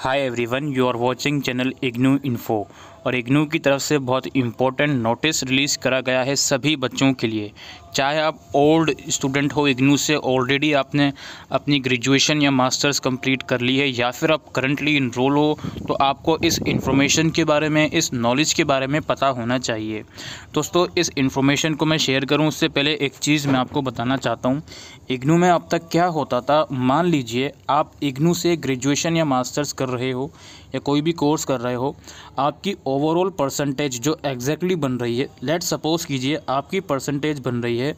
Hi everyone, you are watching channel IGNOU info. और इग्नू की तरफ से बहुत इम्पोर्टेंट नोटिस रिलीज़ करा गया है सभी बच्चों के लिए। चाहे आप ओल्ड स्टूडेंट हो, इग्नू से ऑलरेडी आपने अपनी ग्रेजुएशन या मास्टर्स कंप्लीट कर ली है, या फिर आप करंटली इनरोल हो, तो आपको इस इन्फॉर्मेशन के बारे में, इस नॉलेज के बारे में पता होना चाहिए। दोस्तों, इस इन्फॉर्मेशन को मैं शेयर करूं उससे पहले एक चीज़ मैं आपको बताना चाहता हूं। इग्नू में अब तक क्या होता था, मान लीजिए आप इग्नू से ग्रेजुएशन या मास्टर्स कर रहे हो या कोई भी कोर्स कर रहे हो, आपकी ओवरऑल परसेंटेज जो एग्जैक्टली बन रही है, लेट सपोज कीजिए आपकी परसेंटेज बन रही है,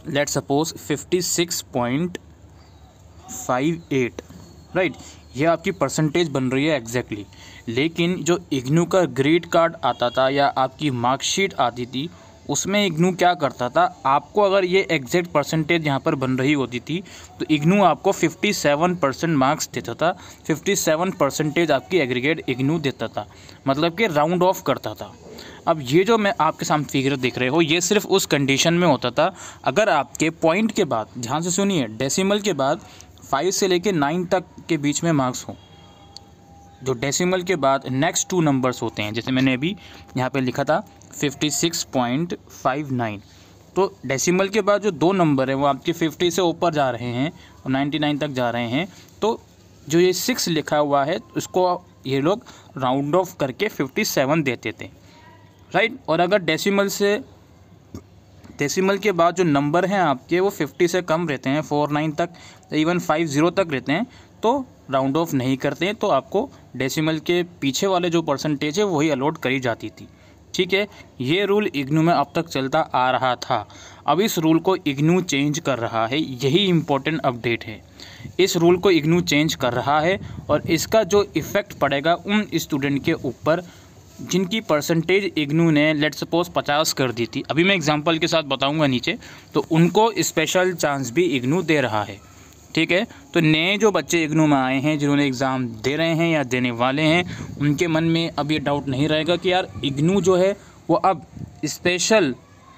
लेट सपोज 56.58, राइट। ये आपकी परसेंटेज बन रही है एग्जैक्टली। लेकिन जो इग्नू का ग्रेड कार्ड आता था या आपकी मार्कशीट आती थी, उसमें इग्नू क्या करता था, आपको अगर ये एग्जैक्ट परसेंटेज यहाँ पर बन रही होती थी तो इग्नू आपको 57% मार्क्स देता था। 57% आपकी एग्रीगेट इग्नू देता था, मतलब कि राउंड ऑफ करता था। अब ये जो मैं आपके सामने फिगर देख रहे हो, ये सिर्फ उस कंडीशन में होता था अगर आपके पॉइंट के बाद, ध्यान से सुनिए, डेसिमल के बाद 5 से लेकर 9 तक के बीच में मार्क्स हो। जो डेसिमल के बाद नेक्स्ट 2 नंबर्स होते हैं, जैसे मैंने अभी यहाँ पे लिखा था 56.59, तो डेसिमल के बाद जो 2 नंबर हैं वो आपके 50 से ऊपर जा रहे हैं और 99 तक जा रहे हैं, तो जो ये 6 लिखा हुआ है उसको ये लोग राउंड ऑफ करके 57 देते थे, राइट। और अगर डेसिमल के बाद जो नंबर हैं आपके वो 50 से कम रहते हैं, 49 तक, इवन 50 तक रहते हैं, तो राउंड ऑफ नहीं करते हैं, तो आपको डेसिमल के पीछे वाले जो परसेंटेज है वही अलॉट करी जाती थी। ठीक है, ये रूल इग्नू में अब तक चलता आ रहा था। अब इस रूल को इग्नू चेंज कर रहा है, यही इम्पोर्टेंट अपडेट है। इस रूल को इग्नू चेंज कर रहा है और इसका जो इफ़ेक्ट पड़ेगा उन स्टूडेंट के ऊपर जिनकी परसेंटेज इग्नू ने लेट सपोज 50 कर दी थी। अभी मैं एग्जांपल के साथ बताऊंगा नीचे, तो उनको स्पेशल चांस भी इग्नू दे रहा है। ठीक है, तो नए जो बच्चे इग्नू में आए हैं, जिन्होंने एग्ज़ाम दे रहे हैं या देने वाले हैं, उनके मन में अब ये डाउट नहीं रहेगा कि यार इग्नू जो है वो अब स्पेशल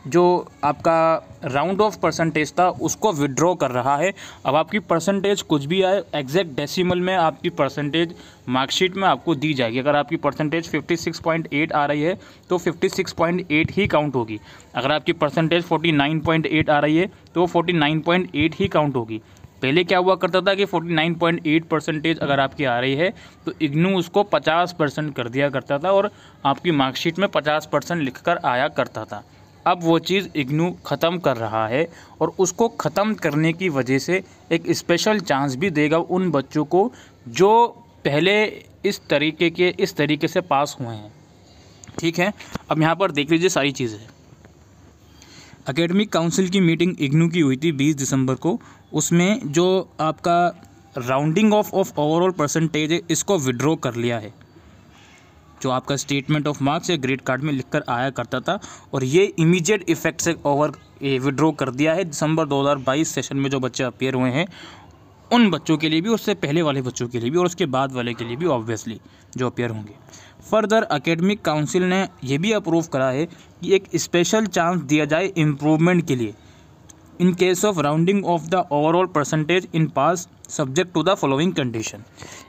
जो आपका राउंड ऑफ परसेंटेज था उसको विड्रॉ कर रहा है। अब आपकी परसेंटेज कुछ भी आए, एग्जैक्ट डेसिमल में आपकी परसेंटेज मार्कशीट में आपको दी जाएगी। अगर आपकी परसेंटेज 56.8 आ रही है तो 56.8 ही काउंट होगी। अगर आपकी परसेंटेज 49.8 आ रही है तो 49.8 ही काउंट होगी। पहले क्या हुआ करता था कि 49.8 परसेंटेज अगर आपकी आ रही है तो इग्नू उसको 50% कर दिया करता था और आपकी मार्कशीट में 50% लिखकर आया करता था। अब वो चीज़ इग्नू ख़त्म कर रहा है और उसको ख़त्म करने की वजह से एक स्पेशल चांस भी देगा उन बच्चों को जो पहले इस तरीके से पास हुए हैं। ठीक है, अब यहाँ पर देख लीजिए सारी चीज़ें। एकेडमिक काउंसिल की मीटिंग इग्नू की हुई थी 20 दिसंबर को। उसमें जो आपका राउंडिंग ऑफ ओवरऑल परसेंटेज है इसको विड्रॉ कर लिया है, जो आपका स्टेटमेंट ऑफ मार्क्स या ग्रेड कार्ड में लिखकर आया करता था, और ये इमीडिएट इफेक्ट से विड्रॉ कर दिया है। दिसंबर 2022 सेशन में जो बच्चे अपेयर हुए हैं उन बच्चों के लिए भी, उससे पहले वाले बच्चों के लिए भी और उसके बाद वाले के लिए भी ऑब्वियसली जो अपेयर होंगे। फर्दर एकेडमिक काउंसिल ने यह भी अप्रूव करा है कि एक स्पेशल चांस दिया जाए इम्प्रूवमेंट के लिए in case of rounding off the overall percentage in pass subject to the following condition.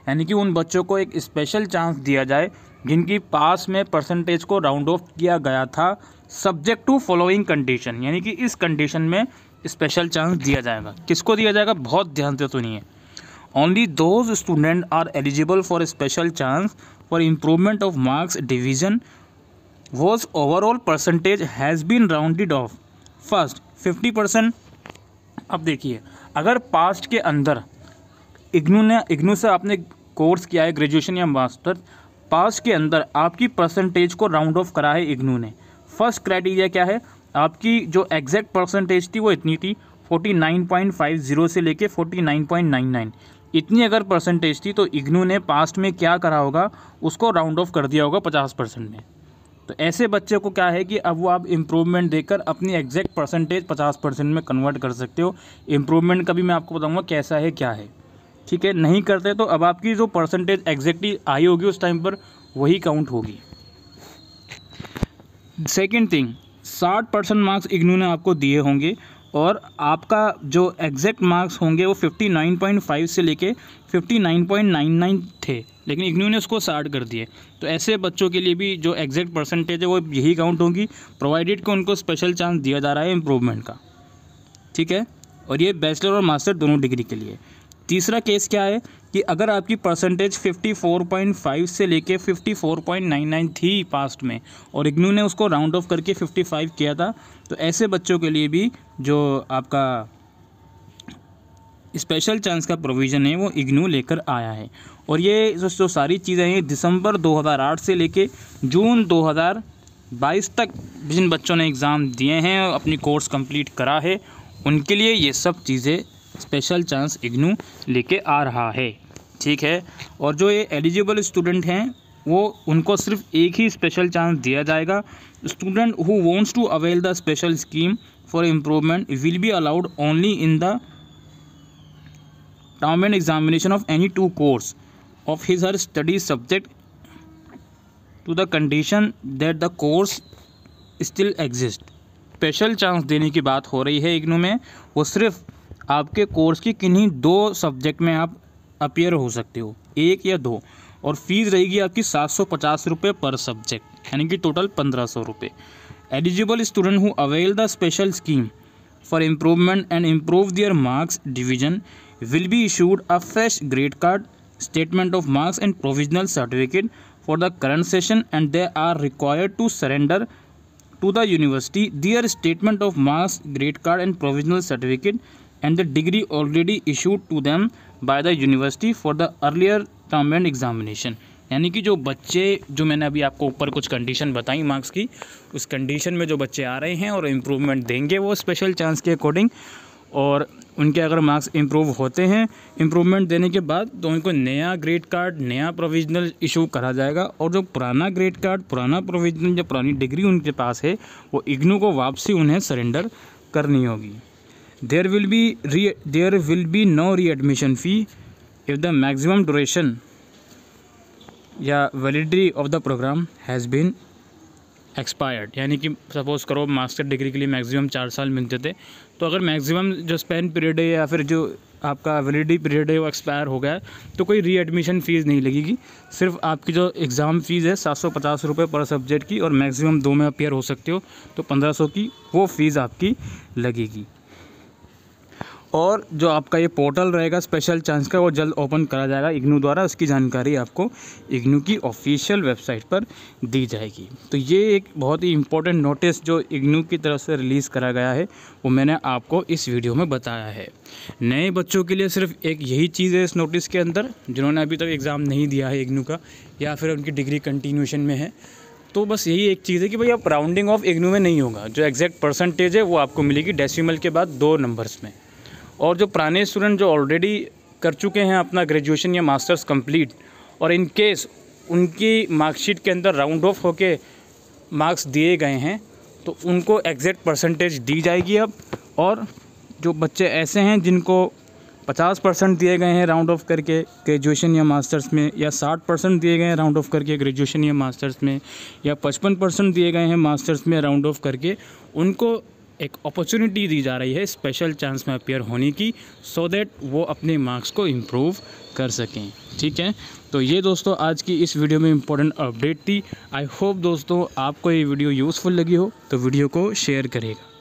यानी कि उन बच्चों को एक स्पेशल चांस दिया जाए जिनकी पास में परसेंटेज को राउंड ऑफ किया गया था सब्जेक्ट टू फॉलोइंग कंडीशन। यानी कि इस कंडीशन में स्पेशल चांस दिया जाएगा। किसको दिया जाएगा, बहुत ध्यान से सुनिए। Only those student are eligible for special chance for improvement of marks division was overall percentage has been rounded off first 50%। अब देखिए, अगर पास्ट के अंदर इग्नू से आपने कोर्स किया है ग्रेजुएशन या मास्टर, पास्ट के अंदर आपकी परसेंटेज को राउंड ऑफ करा है इग्नू ने। फर्स्ट क्राइटेरिया क्या है, आपकी जो एग्जैक्ट परसेंटेज थी वो इतनी थी, 49.50 से लेके 49.99, इतनी अगर परसेंटेज थी तो इग्नू ने पास्ट में क्या करा होगा, उसको राउंड ऑफ कर दिया होगा 50% में। तो ऐसे बच्चे को क्या है कि अब वो आप इम्प्रूवमेंट देकर अपनी एग्जैक्ट परसेंटेज 50% में कन्वर्ट कर सकते हो। इम्प्रूवमेंट का भी मैं आपको बताऊंगा कैसा है क्या है। ठीक है, नहीं करते तो अब आपकी जो परसेंटेज एग्जैक्टली आई होगी उस टाइम पर वही काउंट होगी। सेकेंड थिंग, 60% मार्क्स इग्नू ने आपको दिए होंगे और आपका जो एग्जैक्ट मार्क्स होंगे वो 59.5 से लेके 59.99 थे, लेकिन इग्नू ने उसको 60 कर दिए। तो ऐसे बच्चों के लिए भी जो एग्जैक्ट परसेंटेज है वो यही काउंट होगी, प्रोवाइडेड कि उनको स्पेशल चांस दिया जा रहा है इम्प्रूवमेंट का, ठीक है। और ये बैचलर और मास्टर दोनों डिग्री के लिए। तीसरा केस क्या है कि अगर आपकी परसेंटेज 54.5 से लेके 54.99 थी पास्ट में और इग्नू ने उसको राउंड ऑफ करके 55 किया था, तो ऐसे बच्चों के लिए भी जो आपका स्पेशल चांस का प्रोविज़न है वो इग्नू लेकर आया है। और ये जो सारी चीज़ें हैं दिसंबर 2008 से लेके जून 2022 तक जिन बच्चों ने एग्ज़ाम दिए हैं और अपनी कोर्स कंप्लीट करा है, उनके लिए ये सब चीज़ें स्पेशल चांस इग्नू लेके आ रहा है, ठीक है। और जो ये एलिजिबल स्टूडेंट हैं वो उनको सिर्फ एक ही स्पेशल चांस दिया जाएगा। Student who wants to avail the special scheme for improvement will be allowed only in the term end examination of any two course of his her study subject to the condition that the course still exist. Special chance देने की बात हो रही है इग्नू में, वो सिर्फ आपके कोर्स की किन्हीं 2 सब्जेक्ट में आप अपीयर हो सकते हो, 1 या 2, और फीस रहेगी आपकी 750 रुपये पर सब्जेक्ट, यानी कि टोटल 1500 रुपये। Eligible student who avail the special scheme for improvement and improve their marks division will be issued a fresh grade card, statement of marks and provisional certificate for the current session and they are required to surrender to the university their statement of marks, grade card and provisional certificate and the degree already issued to them by the university for the earlier term and examination। यानी कि जो बच्चे, जो मैंने अभी आपको ऊपर कुछ कंडीशन बताई मार्क्स की, उस कंडीशन में जो बच्चे आ रहे हैं और इम्प्रूवमेंट देंगे वो स्पेशल चांस के अकॉर्डिंग, और उनके अगर मार्क्स इम्प्रूव होते हैं इम्प्रूवमेंट देने के बाद, तो उनको नया ग्रेड कार्ड, नया प्रोविजनल इशू करा जाएगा। और जो पुराना ग्रेड कार्ड, पुराना प्रोविजनल, जो पुरानी डिग्री उनके पास है, वो इग्नू को वापसी उन्हें सरेंडर करनी होगी। There will be no readmission fee if the maximum duration या validity of the program has been expired. यानी कि सपोज़ करो मास्टर डिग्री के लिए मैक्सिमम 4 साल मिलते थे, तो अगर मैक्सिमम जो स्पेन पीरियड है या फिर जो आपका वैलिडिटी पीरियड है वो एक्सपायर हो गया है, तो कोई री एडमिशन फ़ीस नहीं लगेगी। सिर्फ आपकी जो एग्ज़ाम फ़ीस है 750 रुपये पर सब्जेक्ट की, और मैक्सिमम 2 में अपीयर हो सकते हो, तो 1500 की वो फ़ीस आपकी लगेगी। और जो आपका ये पोर्टल रहेगा स्पेशल चांस का, वो जल्द ओपन करा जाएगा इग्नू द्वारा। उसकी जानकारी आपको इग्नू की ऑफिशियल वेबसाइट पर दी जाएगी। तो ये एक बहुत ही इम्पोर्टेंट नोटिस जो इग्नू की तरफ से रिलीज़ करा गया है, वो मैंने आपको इस वीडियो में बताया है। नए बच्चों के लिए सिर्फ एक यही चीज़ है इस नोटिस के अंदर, जिन्होंने अभी तक एग्ज़ाम नहीं दिया है इग्नू का, या फिर उनकी डिग्री कंटिन्यूएशन में है, तो बस यही एक चीज़ है कि भाई आप राउंडिंग ऑफ इग्नू में नहीं होगा। जो एग्जैक्ट परसेंटेज है वो आपको मिलेगी डेसिमल के बाद 2 नंबर्स में। और जो पुराने स्टूडेंट जो ऑलरेडी कर चुके हैं अपना ग्रेजुएशन या मास्टर्स कंप्लीट, और इन केस उनकी मार्कशीट के अंदर राउंड ऑफ होके मार्क्स दिए गए हैं, तो उनको एग्जैक्ट परसेंटेज दी जाएगी अब। और जो बच्चे ऐसे हैं जिनको 50% दिए गए हैं राउंड ऑफ करके ग्रेजुएशन या मास्टर्स में, या 60% दिए गए हैं राउंड ऑफ करके ग्रेजुएशन या मास्टर्स में, या 55% दिए गए हैं मास्टर्स में राउंड ऑफ करके, उनको एक अपॉर्चुनिटी दी जा रही है स्पेशल चांस में अपीयर होने की, सो दैट वो अपने मार्क्स को इम्प्रूव कर सकें, ठीक है। तो ये दोस्तों आज की इस वीडियो में इम्पोर्टेंट अपडेट थी। आई होप दोस्तों आपको ये वीडियो यूज़फुल लगी हो, तो वीडियो को शेयर करेगा।